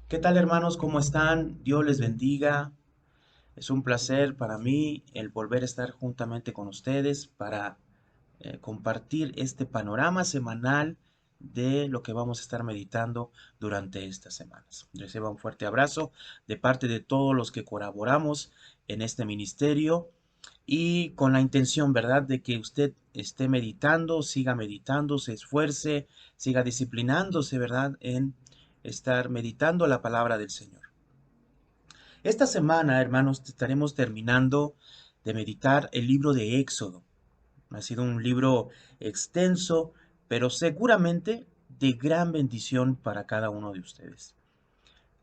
¿Qué tal, hermanos? ¿Cómo están? Dios les bendiga. Es un placer para mí el volver a estar juntamente con ustedes para compartir este panorama semanal de lo que vamos a estar meditando durante estas semanas. Reciba un fuerte abrazo de parte de todos los que colaboramos en este ministerio y con la intención, ¿verdad?, de que usted esté meditando, se esfuerce, siga disciplinándose, ¿verdad?, en estar meditando la palabra del Señor. Esta semana, hermanos, estaremos terminando de meditar el libro de Éxodo. Ha sido un libro extenso, pero seguramente de gran bendición para cada uno de ustedes.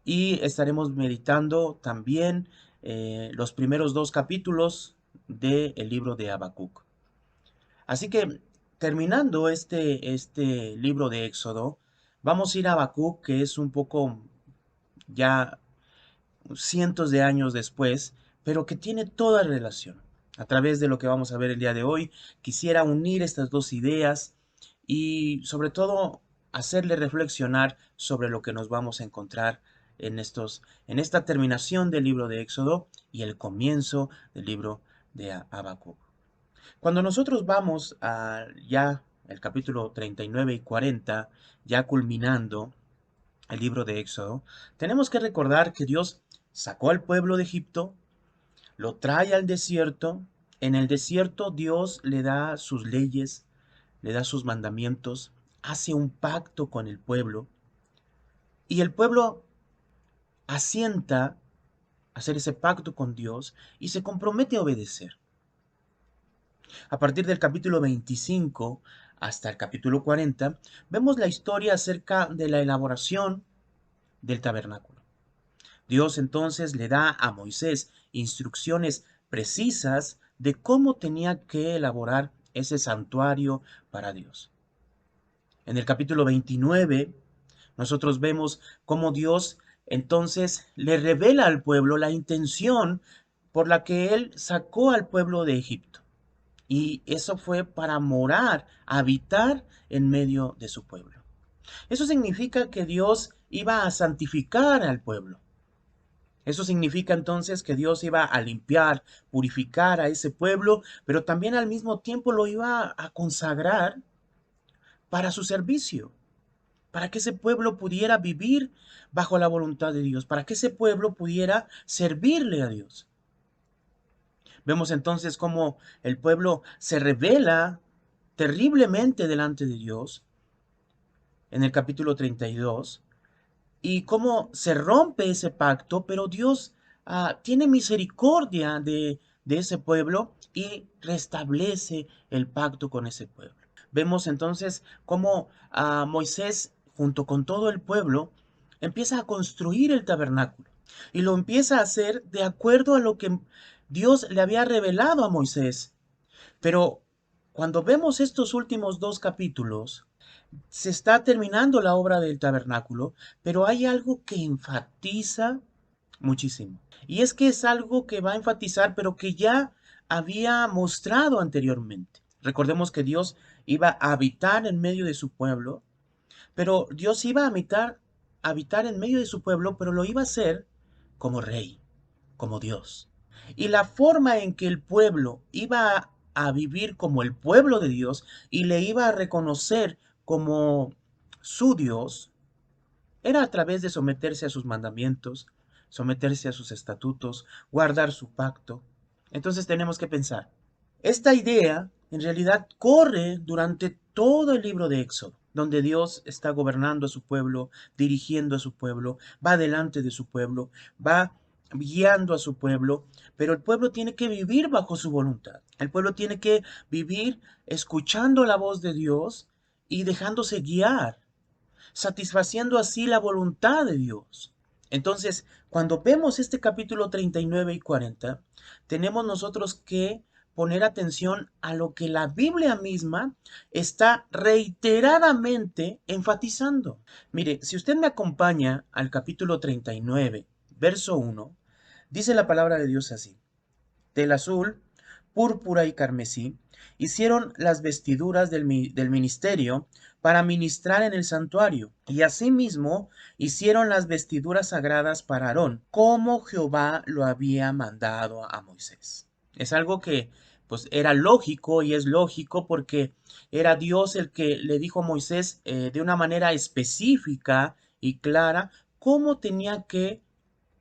Y estaremos meditando también los primeros dos capítulos del libro de Habacuc. Así que terminando este libro de Éxodo, vamos a ir a Habacuc, que es un poco ya cientos de años después, pero que tiene toda relación. A través de lo que vamos a ver el día de hoy, quisiera unir estas dos ideas y sobre todo hacerle reflexionar sobre lo que nos vamos a encontrar en esta terminación del libro de Éxodo y el comienzo del libro de Habacuc. Cuando nosotros vamos a ya el capítulo 39 y 40, ya culminando el libro de Éxodo, tenemos que recordar que Dios sacó al pueblo de Egipto, lo trae al desierto. En el desierto Dios le da sus leyes, le da sus mandamientos, hace un pacto con el pueblo y el pueblo asienta a hacer ese pacto con Dios y se compromete a obedecer. A partir del capítulo 25 hasta el capítulo 40, vemos la historia acerca de la elaboración del tabernáculo. Dios entonces le da a Moisés instrucciones precisas de cómo tenía que elaborar ese santuario para Dios. En el capítulo 29, nosotros vemos cómo Dios entonces le revela al pueblo la intención por la que él sacó al pueblo de Egipto. Y eso fue para morar, habitar en medio de su pueblo. Eso significa que Dios iba a santificar al pueblo. Eso significa entonces que Dios iba a limpiar, purificar a ese pueblo, pero también al mismo tiempo lo iba a consagrar para su servicio, para que ese pueblo pudiera vivir bajo la voluntad de Dios, para que ese pueblo pudiera servirle a Dios. Vemos entonces cómo el pueblo se revela terriblemente delante de Dios en el capítulo 32 y cómo se rompe ese pacto, pero Dios tiene misericordia de ese pueblo y restablece el pacto con ese pueblo. Vemos entonces cómo Moisés, junto con todo el pueblo, empieza a construir el tabernáculo y lo empieza a hacer de acuerdo a lo que Dios le había revelado a Moisés. Pero cuando vemos estos últimos dos capítulos, se está terminando la obra del tabernáculo, pero hay algo que enfatiza muchísimo. Y es que es algo que va a enfatizar, pero que ya había mostrado anteriormente. Recordemos que Dios iba a habitar en medio de su pueblo, pero Dios iba a habitar en medio de su pueblo, pero lo iba a hacer como rey, como Dios. Y la forma en que el pueblo iba a vivir como el pueblo de Dios y le iba a reconocer como su Dios era a través de someterse a sus mandamientos, someterse a sus estatutos, guardar su pacto. Entonces tenemos que pensar, esta idea en realidad corre durante todo el libro de Éxodo, donde Dios está gobernando a su pueblo, dirigiendo a su pueblo, va delante de su pueblo, va guiando a su pueblo, pero el pueblo tiene que vivir bajo su voluntad. El pueblo tiene que vivir escuchando la voz de Dios y dejándose guiar, satisfaciendo así la voluntad de Dios. Entonces, cuando vemos este capítulo 39 y 40, tenemos nosotros que poner atención a lo que la Biblia misma está reiteradamente enfatizando. Mire, si usted me acompaña al capítulo 39, verso 1, dice la palabra de Dios así: del azul, púrpura y carmesí, hicieron las vestiduras del ministerio para ministrar en el santuario. Y asimismo hicieron las vestiduras sagradas para Aarón, como Jehová lo había mandado a Moisés. Es algo que pues era lógico y es lógico porque era Dios el que le dijo a Moisés de una manera específica y clara cómo tenía que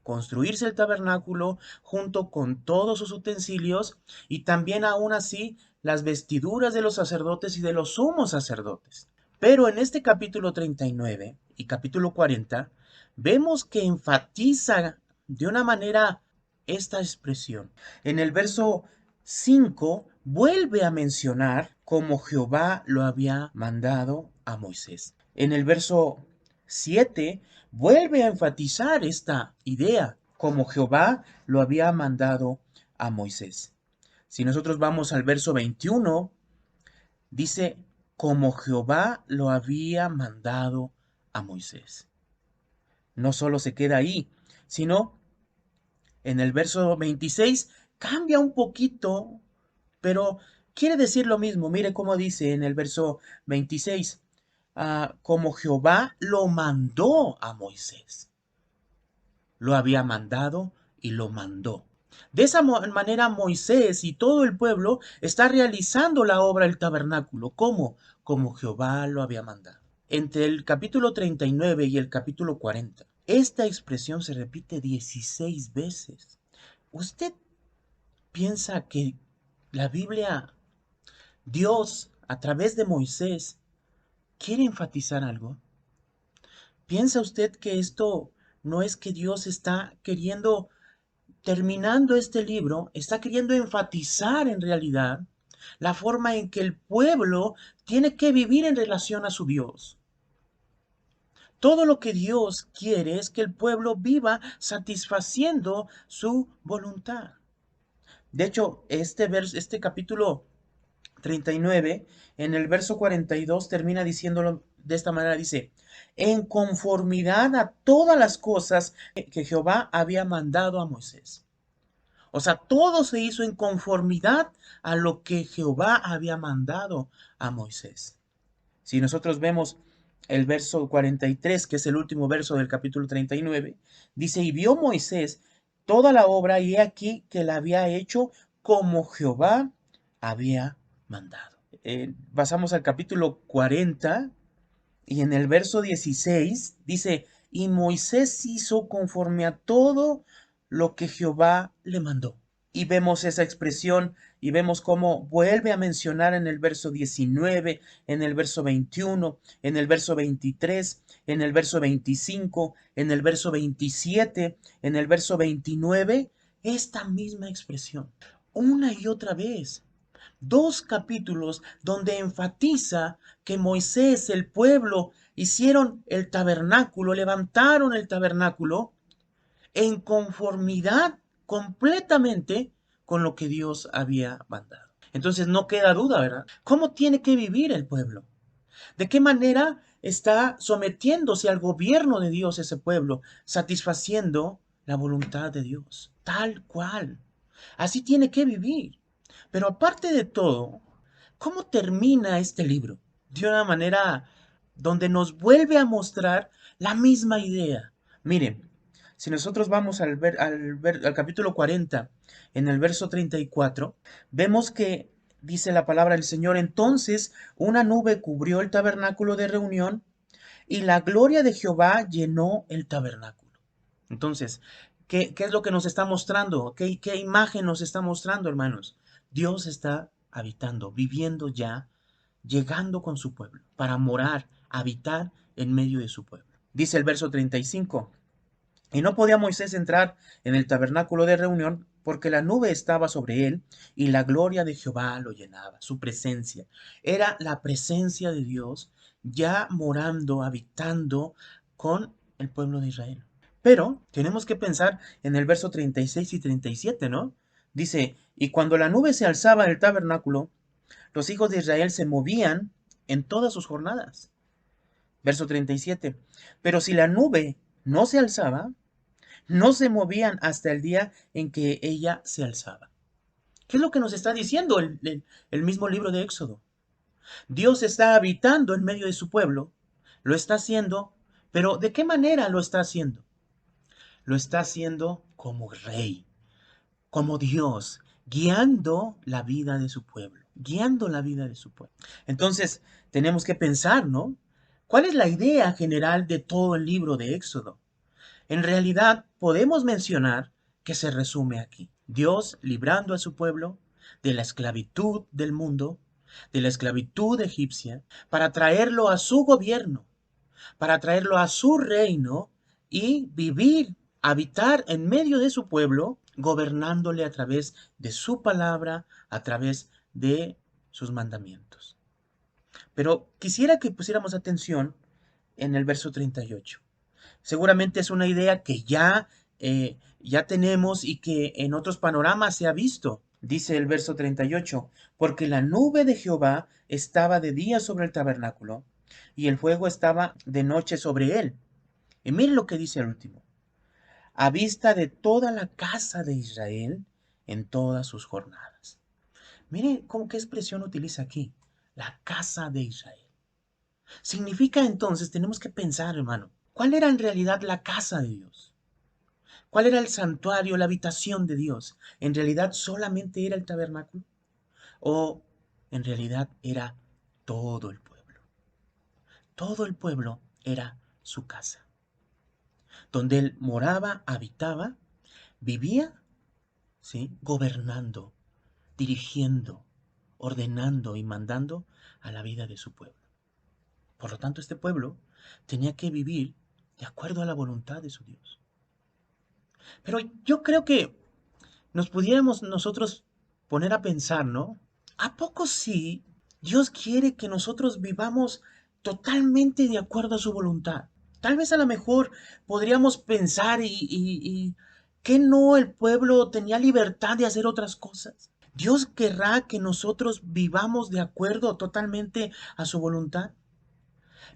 construirse el tabernáculo junto con todos sus utensilios y también aún así las vestiduras de los sacerdotes y de los sumos sacerdotes. Pero en este capítulo 39 y capítulo 40 vemos que enfatiza de una manera esta expresión. En el verso 5 vuelve a mencionar como Jehová lo había mandado a Moisés. En el verso 7 vuelve a enfatizar esta idea, como Jehová lo había mandado a Moisés. Si nosotros vamos al verso 21, dice, como Jehová lo había mandado a Moisés. No solo se queda ahí, sino en el verso 26 cambia un poquito, pero quiere decir lo mismo. Mire cómo dice en el verso 26, como Jehová lo mandó a Moisés. Lo había mandado y lo mandó. De esa manera Moisés y todo el pueblo está realizando la obra del tabernáculo. ¿Cómo? Como Jehová lo había mandado. Entre el capítulo 39 y el capítulo 40, esta expresión se repite 16 veces. ¿Usted piensa que la Biblia, Dios, a través de Moisés, quiere enfatizar algo? ¿Piensa usted que esto no es que Dios está queriendo, terminando este libro, está queriendo enfatizar en realidad la forma en que el pueblo tiene que vivir en relación a su Dios? Todo lo que Dios quiere es que el pueblo viva satisfaciendo su voluntad. De hecho, este capítulo 39, en el verso 42 termina diciéndolo de esta manera, dice, en conformidad a todas las cosas que Jehová había mandado a Moisés. O sea, todo se hizo en conformidad a lo que Jehová había mandado a Moisés. Si nosotros vemos el verso 43, que es el último verso del capítulo 39, dice, y vio Moisés toda la obra y he aquí que la había hecho como Jehová había mandado. Pasamos al capítulo 40 y en el verso 16 dice, y Moisés hizo conforme a todo lo que Jehová le mandó. Y vemos esa expresión y vemos cómo vuelve a mencionar en el verso 19, en el verso 21, en el verso 23, en el verso 25, en el verso 27, en el verso 29, esta misma expresión, una y otra vez. Dos capítulos donde enfatiza que Moisés, el pueblo, hicieron el tabernáculo, levantaron el tabernáculo en conformidad completamente con lo que Dios había mandado. Entonces no queda duda, ¿verdad? ¿Cómo tiene que vivir el pueblo? ¿De qué manera está sometiéndose al gobierno de Dios ese pueblo, satisfaciendo la voluntad de Dios? Tal cual. Así tiene que vivir. Pero aparte de todo, ¿cómo termina este libro? De una manera donde nos vuelve a mostrar la misma idea. Miren, si nosotros vamos al capítulo 40, en el verso 34, vemos que dice la palabra del Señor, entonces una nube cubrió el tabernáculo de reunión y la gloria de Jehová llenó el tabernáculo. Entonces, ¿qué es lo que nos está mostrando? ¿Qué imagen nos está mostrando, hermanos? Dios está habitando, viviendo ya, llegando con su pueblo, para morar, habitar en medio de su pueblo. Dice el verso 35, y no podía Moisés entrar en el tabernáculo de reunión porque la nube estaba sobre él y la gloria de Jehová lo llenaba, su presencia. Era la presencia de Dios ya morando, habitando con el pueblo de Israel. Pero tenemos que pensar en el verso 36 y 37, ¿no? Dice, y cuando la nube se alzaba en el tabernáculo, los hijos de Israel se movían en todas sus jornadas. Verso 37, pero si la nube no se alzaba, no se movían hasta el día en que ella se alzaba. ¿Qué es lo que nos está diciendo el mismo libro de Éxodo? Dios está habitando en medio de su pueblo, lo está haciendo, pero ¿de qué manera lo está haciendo? Lo está haciendo como rey, como Dios, guiando la vida de su pueblo, guiando la vida de su pueblo. Entonces, tenemos que pensar, ¿no? ¿Cuál es la idea general de todo el libro de Éxodo? En realidad, podemos mencionar que se resume aquí. Dios librando a su pueblo de la esclavitud del mundo, de la esclavitud egipcia, para traerlo a su gobierno, para traerlo a su reino y vivir, habitar en medio de su pueblo, gobernándole a través de su palabra, a través de sus mandamientos. Pero quisiera que pusiéramos atención en el verso 38. Seguramente es una idea que ya tenemos y que en otros panoramas se ha visto. Dice el verso 38, porque la nube de Jehová estaba de día sobre el tabernáculo y el fuego estaba de noche sobre él. Y miren lo que dice el último, a vista de toda la casa de Israel en todas sus jornadas. Miren qué expresión utiliza aquí, la casa de Israel. Significa entonces, tenemos que pensar, hermano, ¿cuál era en realidad la casa de Dios? ¿Cuál era el santuario, la habitación de Dios? ¿En realidad solamente era el tabernáculo? ¿O en realidad era todo el pueblo? Todo el pueblo era su casa, donde él moraba, habitaba, vivía, ¿sí? Gobernando, dirigiendo, ordenando y mandando a la vida de su pueblo. Por lo tanto, este pueblo tenía que vivir de acuerdo a la voluntad de su Dios. Pero yo creo que nos pudiéramos nosotros poner a pensar, ¿no? ¿A poco sí Dios quiere que nosotros vivamos totalmente de acuerdo a su voluntad? Tal vez a lo mejor podríamos pensar y que no el pueblo tenía libertad de hacer otras cosas. Dios querrá que nosotros vivamos de acuerdo totalmente a su voluntad.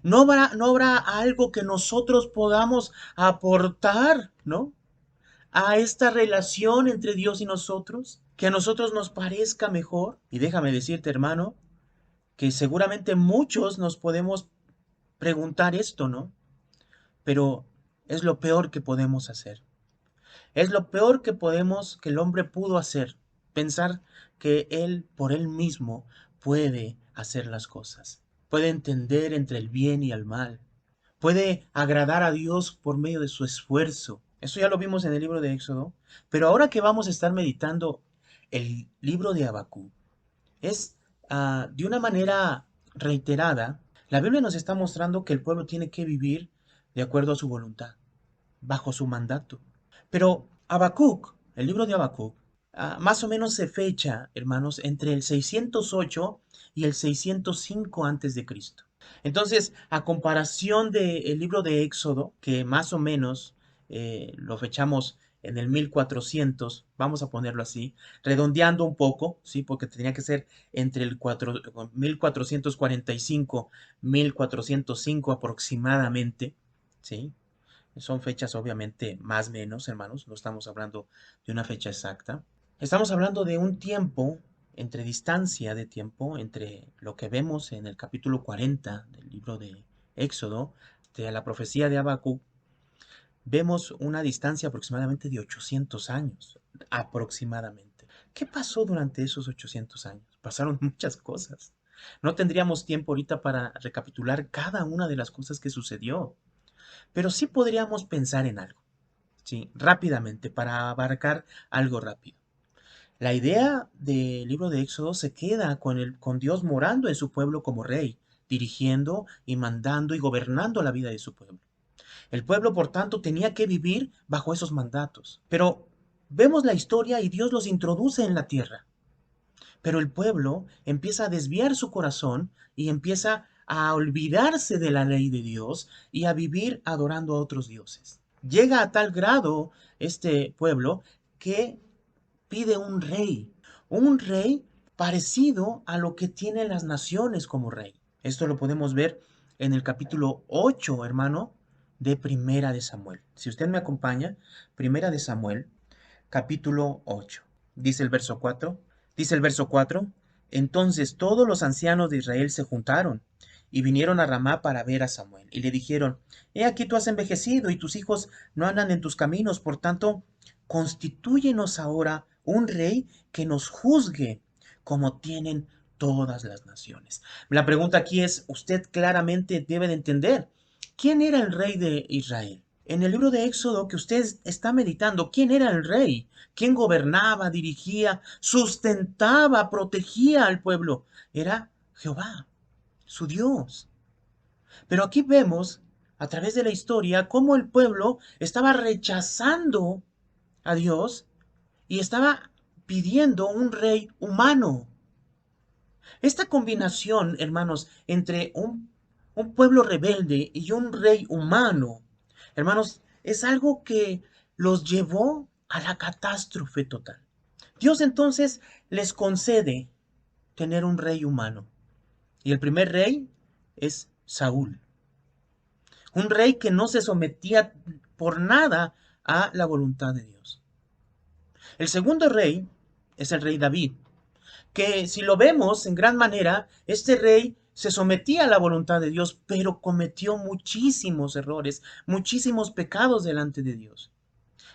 No habrá algo que nosotros podamos aportar, ¿no? A esta relación entre Dios y nosotros, que a nosotros nos parezca mejor. Y déjame decirte, hermano, que seguramente muchos nos podemos preguntar esto, ¿no? Pero es lo peor que podemos hacer. Es lo peor que el hombre pudo hacer. Pensar que él, por él mismo, puede hacer las cosas. Puede entender entre el bien y el mal. Puede agradar a Dios por medio de su esfuerzo. Eso ya lo vimos en el libro de Éxodo. Pero ahora que vamos a estar meditando el libro de Habacuc, es de una manera reiterada, la Biblia nos está mostrando que el pueblo tiene que vivir de acuerdo a su voluntad, bajo su mandato. Pero Habacuc, el libro de Habacuc, más o menos se fecha, hermanos, entre el 608 y el 605 antes de Cristo. Entonces, a comparación del libro de Éxodo, que más o menos lo fechamos en el 1400, vamos a ponerlo así, redondeando un poco, ¿sí? Porque tenía que ser entre el 1445, 1405 aproximadamente, ¿sí? Son fechas obviamente más o menos, hermanos, no estamos hablando de una fecha exacta. Estamos hablando de un tiempo, entre distancia de tiempo, entre lo que vemos en el capítulo 40 del libro de Éxodo, de la profecía de Habacuc, vemos una distancia aproximadamente de 800 años, aproximadamente. ¿Qué pasó durante esos 800 años? Pasaron muchas cosas. No tendríamos tiempo ahorita para recapitular cada una de las cosas que sucedió, pero sí podríamos pensar en algo, ¿sí? Rápidamente, para abarcar algo rápido. La idea del libro de Éxodo se queda con Dios morando en su pueblo como rey, dirigiendo y mandando y gobernando la vida de su pueblo. El pueblo, por tanto, tenía que vivir bajo esos mandatos. Pero vemos la historia y Dios los introduce en la tierra. Pero el pueblo empieza a desviar su corazón y empieza a olvidarse de la ley de Dios y a vivir adorando a otros dioses. Llega a tal grado este pueblo que pide un rey parecido a lo que tienen las naciones como rey. Esto lo podemos ver en el capítulo 8, hermano, de Primera de Samuel. Si usted me acompaña, Primera de Samuel, capítulo 8. Dice el verso 4, Entonces todos los ancianos de Israel se juntaron y vinieron a Ramá para ver a Samuel. Y le dijeron, he aquí tú has envejecido y tus hijos no andan en tus caminos, por tanto, constitúyenos ahora un rey que nos juzgue como tienen todas las naciones. La pregunta aquí es, usted claramente debe de entender, ¿quién era el rey de Israel? En el libro de Éxodo que usted está meditando, ¿quién era el rey? ¿Quién gobernaba, dirigía, sustentaba, protegía al pueblo? Era Jehová, su Dios. Pero aquí vemos, a través de la historia, cómo el pueblo estaba rechazando a Dios y estaba pidiendo un rey humano. Esta combinación, hermanos, entre un pueblo rebelde y un rey humano, hermanos, es algo que los llevó a la catástrofe total. Dios entonces les concede tener un rey humano. Y el primer rey es Saúl. Un rey que no se sometía por nada a la voluntad de Dios. El segundo rey es el rey David, que si lo vemos en gran manera, este rey se sometía a la voluntad de Dios, pero cometió muchísimos errores, muchísimos pecados delante de Dios.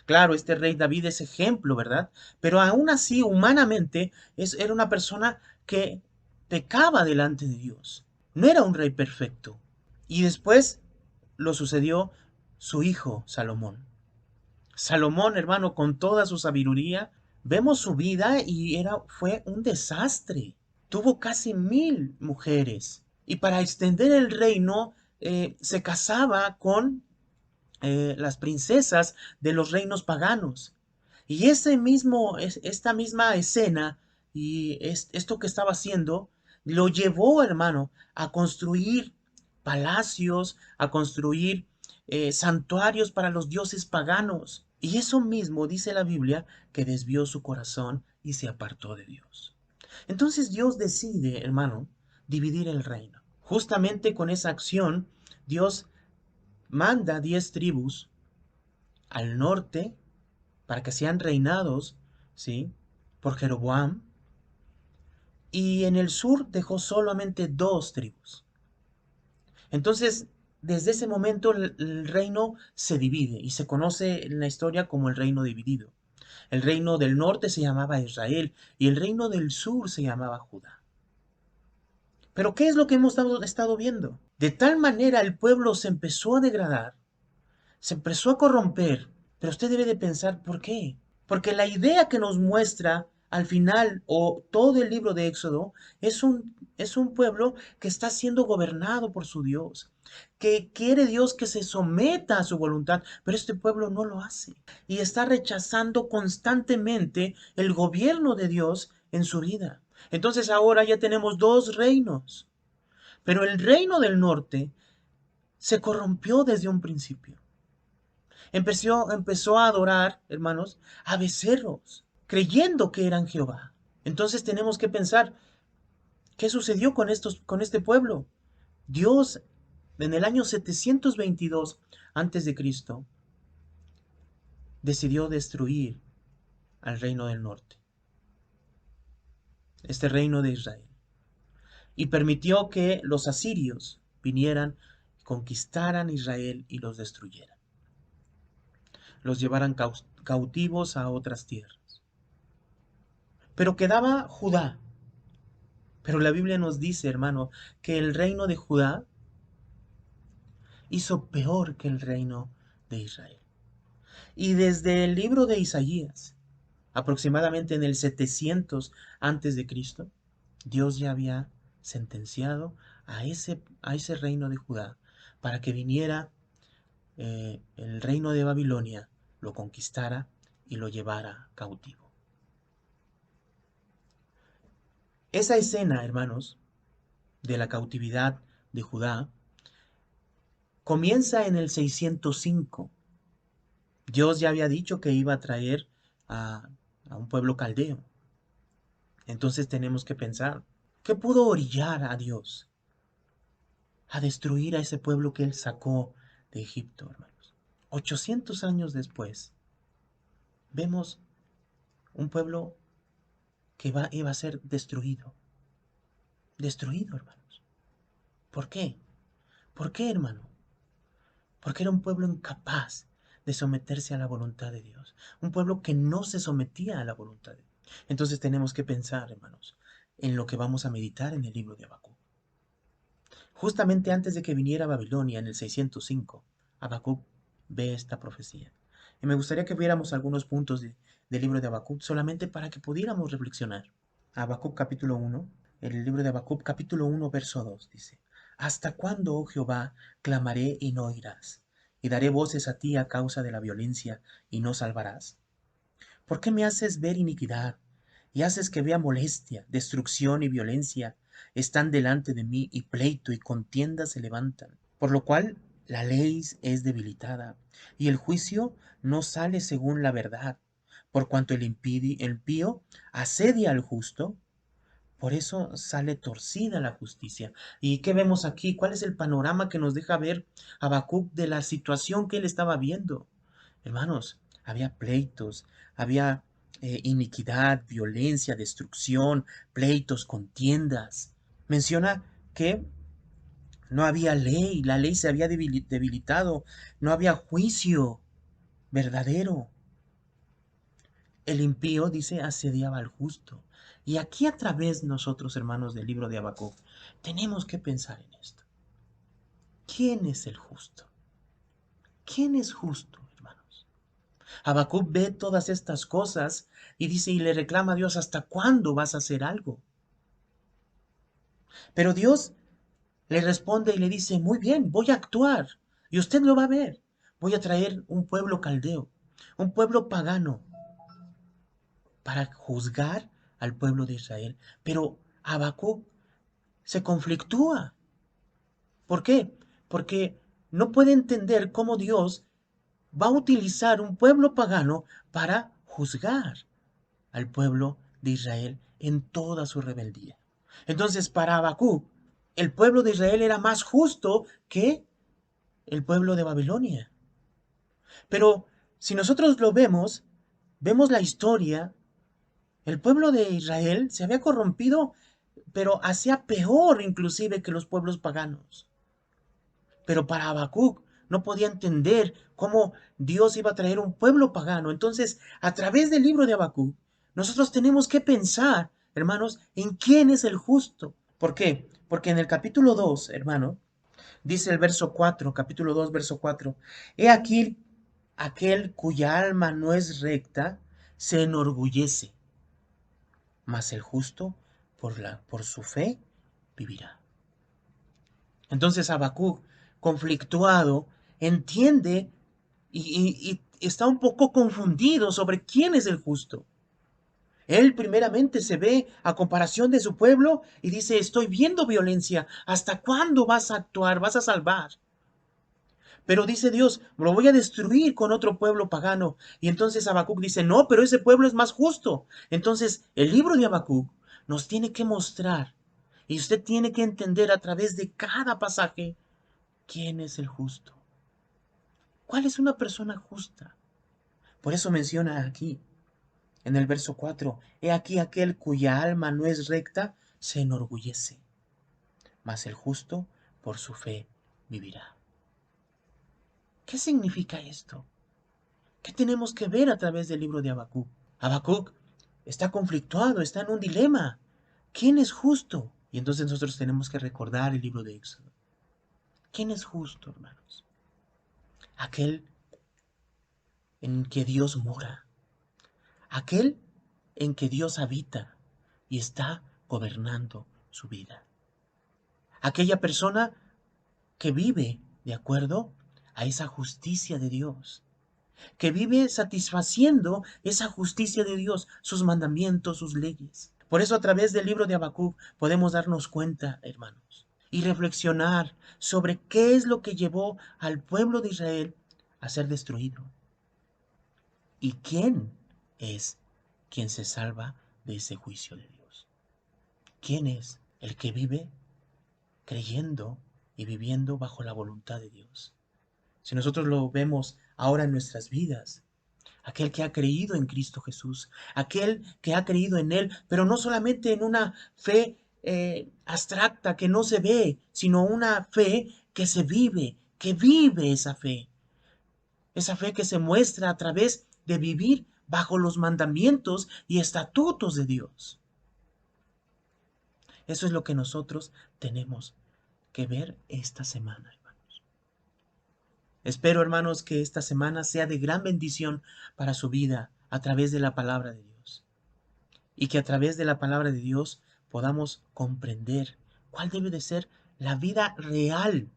Claro, este rey David es ejemplo, ¿verdad? Pero aún así, humanamente, era una persona que pecaba delante de Dios. No era un rey perfecto. Y después lo sucedió su hijo Salomón. Salomón, hermano, con toda su sabiduría, vemos su vida y fue un desastre. Tuvo casi 1000 mujeres. Y para extender el reino, se casaba con las princesas de los reinos paganos. Y esta misma escena y esto que estaba haciendo, lo llevó, hermano, a construir palacios, a construir santuarios para los dioses paganos. Y eso mismo dice la Biblia que desvió su corazón y se apartó de Dios. Entonces Dios decide, hermano, dividir el reino. Justamente con esa acción, Dios manda 10 tribus al norte para que sean reinados, ¿sí? Por Jeroboam. Y en el sur dejó solamente 2 tribus. Entonces, desde ese momento el reino se divide y se conoce en la historia como el reino dividido. El reino del norte se llamaba Israel y el reino del sur se llamaba Judá. Pero ¿qué es lo que hemos estado viendo? De tal manera el pueblo se empezó a degradar, se empezó a corromper, pero usted debe de pensar por qué. Porque la idea que nos muestra al final o todo el libro de Éxodo es un pueblo que está siendo gobernado por su Dios, que quiere Dios que se someta a su voluntad, pero este pueblo no lo hace y está rechazando constantemente el gobierno de Dios en su vida. Entonces ahora ya tenemos 2 reinos, pero el reino del norte se corrompió desde un principio. Empezó a adorar, hermanos, a becerros, creyendo que eran Jehová. Entonces tenemos que pensar, ¿qué sucedió con este pueblo? Dios, en el año 722 antes de Cristo, decidió destruir al reino del norte, este reino de Israel, y permitió que los asirios vinieran, conquistaran Israel y los destruyeran, los llevaran cautivos a otras tierras. Pero quedaba Judá. Pero la Biblia nos dice, hermano, que el reino de Judá hizo peor que el reino de Israel. Y desde el libro de Isaías, aproximadamente en el 700 antes de Cristo, Dios ya había sentenciado a ese reino de Judá para que viniera el reino de Babilonia, lo conquistara y lo llevara cautivo. Esa escena, hermanos, de la cautividad de Judá comienza en el 605. Dios ya había dicho que iba a traer a un pueblo caldeo. Entonces tenemos que pensar, ¿qué pudo orillar a Dios a destruir a ese pueblo que Él sacó de Egipto, hermanos? 800 años después, vemos un pueblo que iba a ser destruido. destruido, hermanos. ¿Por qué? ¿Por qué, hermano? Porque era un pueblo incapaz de someterse a la voluntad de Dios. Un pueblo que no se sometía a la voluntad de Dios. Entonces tenemos que pensar, hermanos, en lo que vamos a meditar en el libro de Habacuc. Justamente antes de que viniera Babilonia en el 605, Habacuc ve esta profecía. Y me gustaría que viéramos algunos puntos del libro de Habacuc solamente para que pudiéramos reflexionar. Habacuc capítulo 1, el libro de Habacuc capítulo 1, verso 2 dice: ¿Hasta cuándo, oh Jehová, clamaré y no oirás? Y daré voces a ti a causa de la violencia y no salvarás. ¿Por qué me haces ver iniquidad y haces que vea molestia, destrucción y violencia? Están delante de mí y pleito y contienda se levantan. Por lo cual la ley es debilitada y el juicio no sale según la verdad. Por cuanto el impío asedia al justo, por eso sale torcida la justicia. ¿Y qué vemos aquí? ¿Cuál es el panorama que nos deja ver Habacuc de la situación que él estaba viendo? Hermanos, había pleitos, había iniquidad, violencia, destrucción, pleitos, contiendas. Menciona que no había ley, la ley se había debilitado, no había juicio verdadero. El impío, dice, asediaba al justo. Y aquí a través nosotros, hermanos del libro de Habacuc, tenemos que pensar en esto. ¿Quién es el justo? ¿Quién es justo, hermanos? Habacuc ve todas estas cosas y dice y le reclama a Dios: ¿hasta cuándo vas a hacer algo? Pero Dios le responde y le dice: muy bien, voy a actuar y usted lo va a ver. Voy a traer un pueblo caldeo, un pueblo pagano, para juzgar al pueblo de Israel. Pero Habacuc se conflictúa. ¿Por qué? Porque no puede entender cómo Dios va a utilizar un pueblo pagano para juzgar al pueblo de Israel en toda su rebeldía. Entonces, para Habacuc, el pueblo de Israel era más justo que el pueblo de Babilonia. Pero si nosotros lo vemos, vemos la historia. El pueblo de Israel se había corrompido, pero hacía peor inclusive que los pueblos paganos. Pero para Habacuc no podía entender cómo Dios iba a traer un pueblo pagano. Entonces, a través del libro de Habacuc, nosotros tenemos que pensar, hermanos, en quién es el justo. ¿Por qué? Porque en el capítulo 2, hermano, dice el verso 4, capítulo 2, verso 4: He aquí aquel cuya alma no es recta se enorgullece, mas el justo por su fe vivirá. Entonces Habacuc, conflictuado, entiende y está un poco confundido sobre quién es el justo. Él primeramente se ve a comparación de su pueblo y dice: estoy viendo violencia, ¿hasta cuándo vas a actuar, vas a salvar? Pero dice Dios: lo voy a destruir con otro pueblo pagano. Y entonces Habacuc dice: no, pero ese pueblo es más justo. Entonces el libro de Habacuc nos tiene que mostrar, y usted tiene que entender a través de cada pasaje, quién es el justo. ¿Cuál es una persona justa? Por eso menciona aquí, en el verso 4: he aquí aquel cuya alma no es recta se enorgullece, mas el justo por su fe vivirá. ¿Qué significa esto? ¿Qué tenemos que ver a través del libro de Habacuc? Habacuc está conflictuado, está en un dilema. ¿Quién es justo? Y entonces nosotros tenemos que recordar el libro de Éxodo. ¿Quién es justo, hermanos? Aquel en que Dios mora, aquel en que Dios habita y está gobernando su vida. Aquella persona que vive de acuerdo a esa justicia de Dios, que vive satisfaciendo esa justicia de Dios, sus mandamientos, sus leyes. Por eso a través del libro de Habacuc podemos darnos cuenta, hermanos, y reflexionar sobre qué es lo que llevó al pueblo de Israel a ser destruido y quién es quien se salva de ese juicio de Dios. ¿Quién es el que vive creyendo y viviendo bajo la voluntad de Dios? Si nosotros lo vemos ahora en nuestras vidas, aquel que ha creído en Cristo Jesús, aquel que ha creído en Él, pero no solamente en una fe abstracta que no se ve, sino una fe que se vive, que vive esa fe que se muestra a través de vivir bajo los mandamientos y estatutos de Dios. Eso es lo que nosotros tenemos que ver esta semana, hermanos. Espero, hermanos, que esta semana sea de gran bendición para su vida a través de la palabra de Dios. Y que a través de la palabra de Dios podamos comprender cuál debe de ser la vida real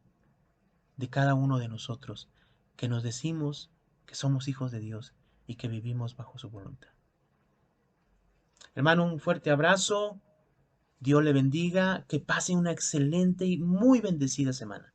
de cada uno de nosotros, que nos decimos que somos hijos de Dios y que vivimos bajo su voluntad. Hermano, un fuerte abrazo. Dios le bendiga. Que pase una excelente y muy bendecida semana.